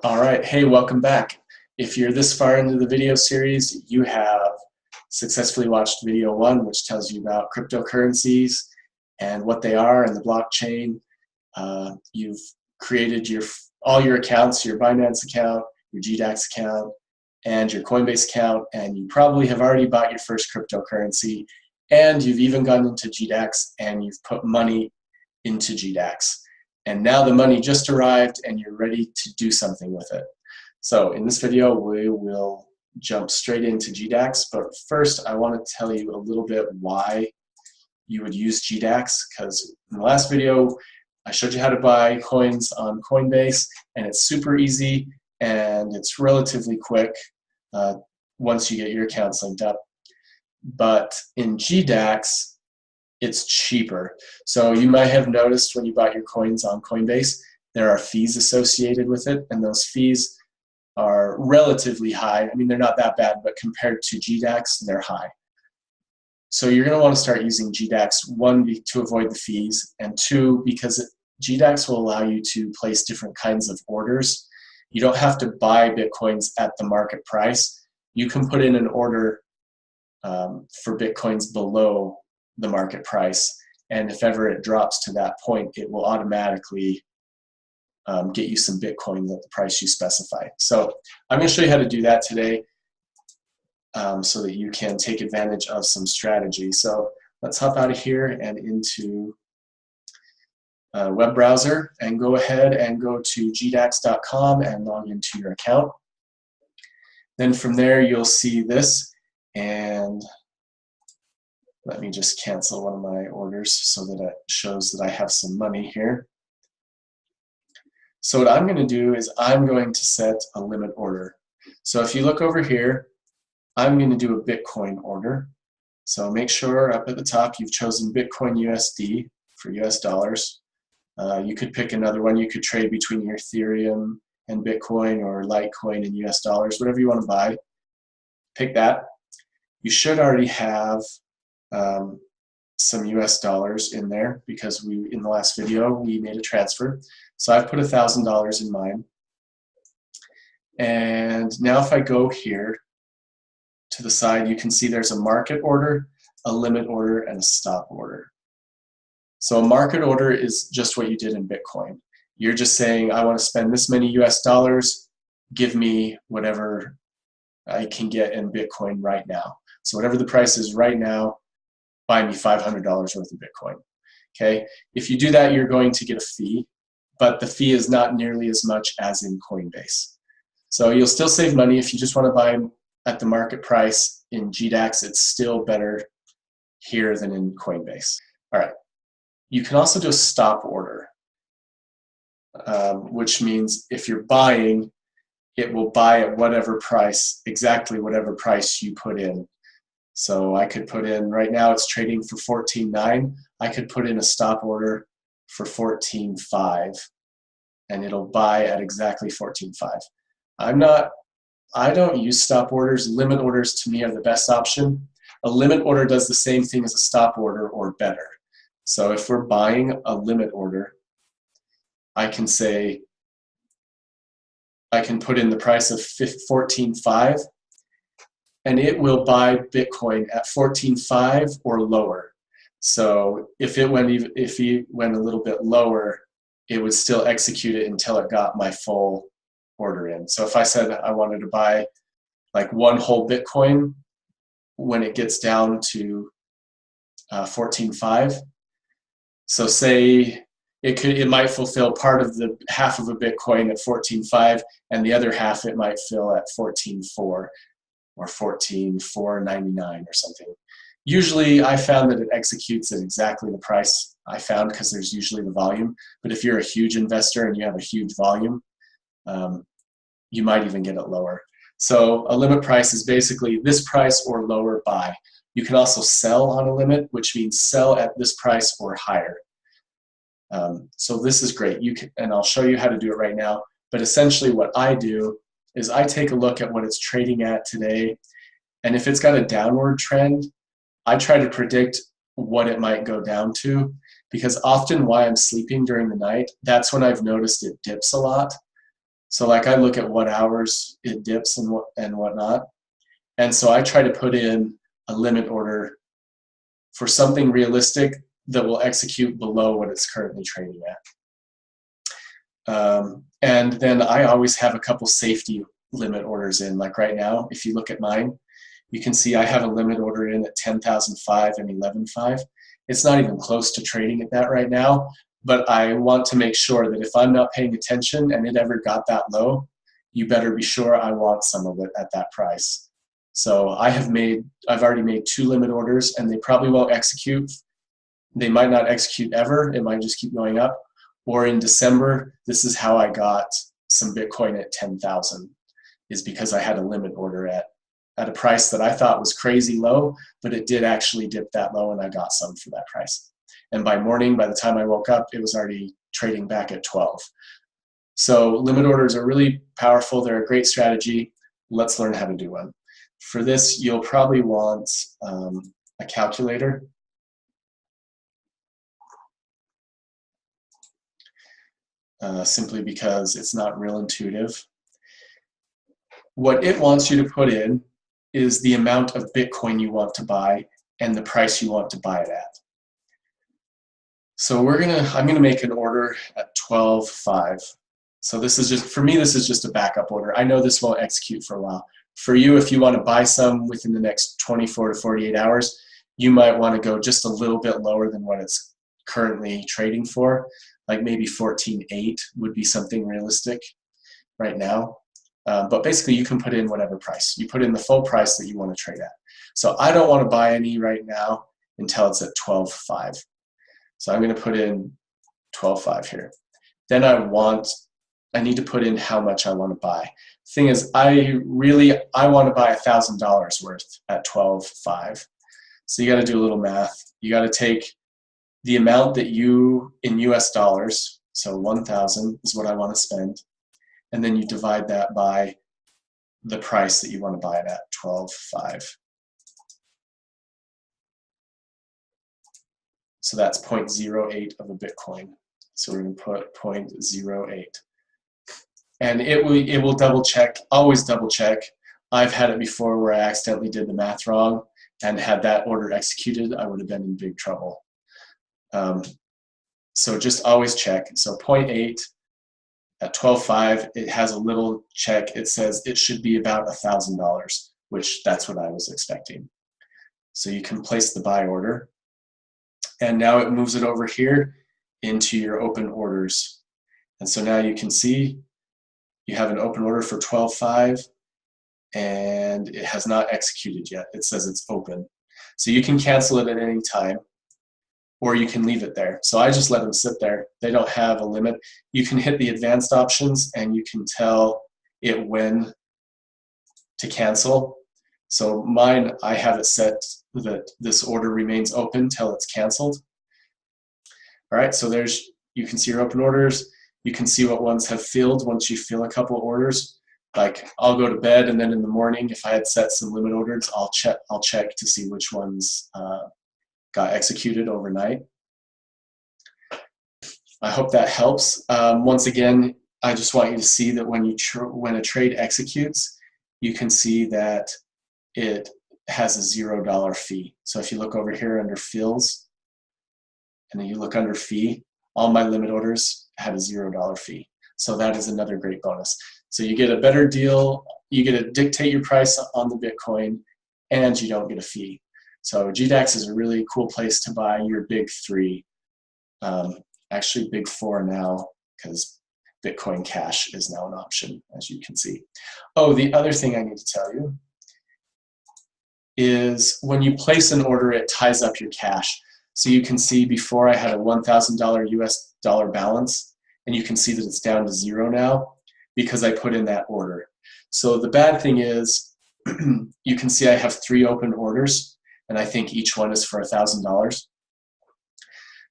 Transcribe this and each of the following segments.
All right, hey, welcome back. If you're this far into the video series, you have successfully watched video 1, which tells you about cryptocurrencies and what they are and the blockchain. You've created all your accounts, your Binance account, your GDAX account, and your CoinBase account, and you probably have already bought your first cryptocurrency, and you've even gone into GDAX and you've put money into GDAX. And now the money just arrived and you're ready to do something with it. So in this video, we will jump straight into GDAX, but first I want to tell you a little bit why you would use GDAX, because in the last video, I showed you how to buy coins on CoinBase, and it's super easy and it's relatively quick once you get your accounts linked up. But in GDAX, it's cheaper. So you might have noticed when you bought your coins on Coinbase, there are fees associated with it, and those fees are relatively high. I mean, they're not that bad, but compared to GDAX, they're high. So you're going to want to start using GDAX, 1, to avoid the fees, and 2, because GDAX will allow you to place different kinds of orders. You don't have to buy Bitcoins at the market price. You can put in an order for Bitcoins below the market price, and if ever it drops to that point, it will automatically get you some Bitcoin at the price you specify. So I'm going to show you how to do that today so that you can take advantage of some strategy. So let's hop out of here and into a web browser and go ahead and go to gdax.com and log into your account. Then from there you'll see this, and let me just cancel one of my orders so that it shows that I have some money here. So what I'm going to do is I'm going to set a limit order. So if you look over here, I'm going to do a Bitcoin order. So make sure up at the top you've chosen Bitcoin USD for US dollars. You could pick another one. You could trade between your Ethereum and Bitcoin, or Litecoin and US dollars, whatever you want to buy. Pick that. You should already have some US dollars in there, because in the last video we made a transfer. So I've put $1,000 in mine. And now if I go here to the side, you can see there's a market order, a limit order, and a stop order. So a market order is just what you did in Bitcoin. You're just saying, I want to spend this many US dollars, give me whatever I can get in Bitcoin right now. So whatever the price is right now, buy me $500 worth of Bitcoin. Okay, if you do that, you're going to get a fee, but the fee is not nearly as much as in Coinbase. So you'll still save money if you just want to buy them at the market price. In GDAX, it's still better here than in Coinbase. All right, you can also do a stop order, which means if you're buying, it will buy at whatever price, exactly whatever price you put in. So I could put in, right now it's trading for 14.9. I could put in a stop order for 14.5, and it'll buy at exactly 14.5. I don't use stop orders. Limit orders to me are the best option. A limit order does the same thing as a stop order, or better. So if we're buying a limit order, I can say, I can put in the price of 14.5, and it will buy Bitcoin at 14.5 or lower. So if it went a little bit lower, it would still execute it until it got my full order in. So if I said I wanted to buy like 1 whole Bitcoin, when it gets down to 14.5, so say it might fulfill part of the half of a Bitcoin at 14.5, and the other half it might fill at 14.4. or 14,499 or something. Usually I found that it executes at exactly the price I found, because there's usually the volume. But if you're a huge investor and you have a huge volume, you might even get it lower. So a limit price is basically this price or lower, buy. You can also sell on a limit, which means sell at this price or higher. So this is great. And I'll show you how to do it right now. But essentially what I do is I take a look at what it's trading at today, and if it's got a downward trend, I try to predict what it might go down to, because often while I'm sleeping during the night, that's when I've noticed it dips a lot. So like I look at what hours it dips and whatnot. And so I try to put in a limit order for something realistic that will execute below what it's currently trading at. And then I always have a couple safety limit orders in. Like right now, if you look at mine, you can see I have a limit order in at 10,005 and 11.5. It's not even close to trading at that right now, but I want to make sure that if I'm not paying attention and it ever got that low, you better be sure I want some of it at that price. So I've already made 2 limit orders, and they probably won't execute. They might not execute ever. It might just keep going up. Or in December, this is how I got some Bitcoin at 10,000, is because I had a limit order at a price that I thought was crazy low, but it did actually dip that low, and I got some for that price. And by morning, by the time I woke up, it was already trading back at 12. So limit orders are really powerful. They're a great strategy. Let's learn how to do one. For this, you'll probably want a calculator. Simply because it's not real intuitive. What it wants you to put in is the amount of Bitcoin you want to buy and the price you want to buy it at. So I'm gonna make an order at 12.5. So this is just, for me, this is just a backup order. I know this won't execute for a while. For you, if you want to buy some within the next 24 to 48 hours, you might want to go just a little bit lower than what it's currently trading for. Like maybe 14.8 would be something realistic right now. But basically, you can put in whatever price. You put in the full price that you want to trade at. So I don't want to buy any right now until it's at 12.5. So I'm going to put in 12.5 here. Then I need to put in how much I want to buy. Thing is, I want to buy $1,000 worth at 12.5. So you got to do a little math. You got to take the amount that in US dollars, so 1,000 is what I want to spend, and then you divide that by the price that you want to buy it at, 12.5. So that's 0.08 of a Bitcoin. So we're going to put 0.08. And it will double check, always double check. I've had it before where I accidentally did the math wrong, and had that order executed, I would have been in big trouble. So just always check. So 0.8 at 12.5, it has a little check. It says it should be about $1,000, which that's what I was expecting. So you can place the buy order, and now it moves it over here into your open orders. And so now you can see you have an open order for 12.5, and it has not executed yet. It says it's open. So you can cancel it at any time, or you can leave it there. So I just let them sit there. They don't have a limit. You can hit the advanced options, and you can tell it when to cancel. So mine, I have it set that this order remains open till it's canceled. All right, so you can see your open orders. You can see what ones have filled once you fill a couple orders. Like I'll go to bed, and then in the morning, if I had set some limit orders, I'll check to see which ones got executed overnight. I hope that helps. Once again, I just want you to see that when a trade executes, you can see that it has a $0 fee. So if you look over here under fills, and then you look under fee, all my limit orders had a $0 fee. So that is another great bonus. So you get a better deal, you get to dictate your price on the Bitcoin, and you don't get a fee. So GDAX is a really cool place to buy your big 3. Actually big 4 now, because Bitcoin Cash is now an option, as you can see. Oh, the other thing I need to tell you is when you place an order, it ties up your cash. So you can see before I had a $1,000 US dollar balance, and you can see that it's down to 0 now because I put in that order. So the bad thing is you can see I have 3 open orders, and I think each one is for $1,000.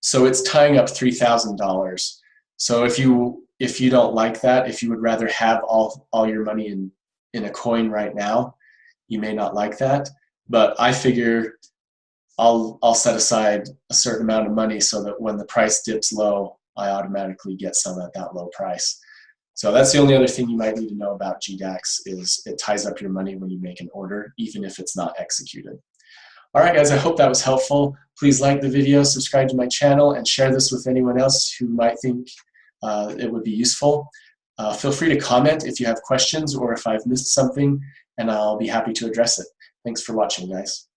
So it's tying up $3,000. So if you don't like that, if you would rather have all your money in a coin right now, you may not like that. But I figure I'll set aside a certain amount of money so that when the price dips low, I automatically get some at that low price. So that's the only other thing you might need to know about GDAX is it ties up your money when you make an order, even if it's not executed. All right, guys, I hope that was helpful. Please like the video, subscribe to my channel, and share this with anyone else who might think it would be useful. Feel free to comment if you have questions or if I've missed something, and I'll be happy to address it. Thanks for watching, guys.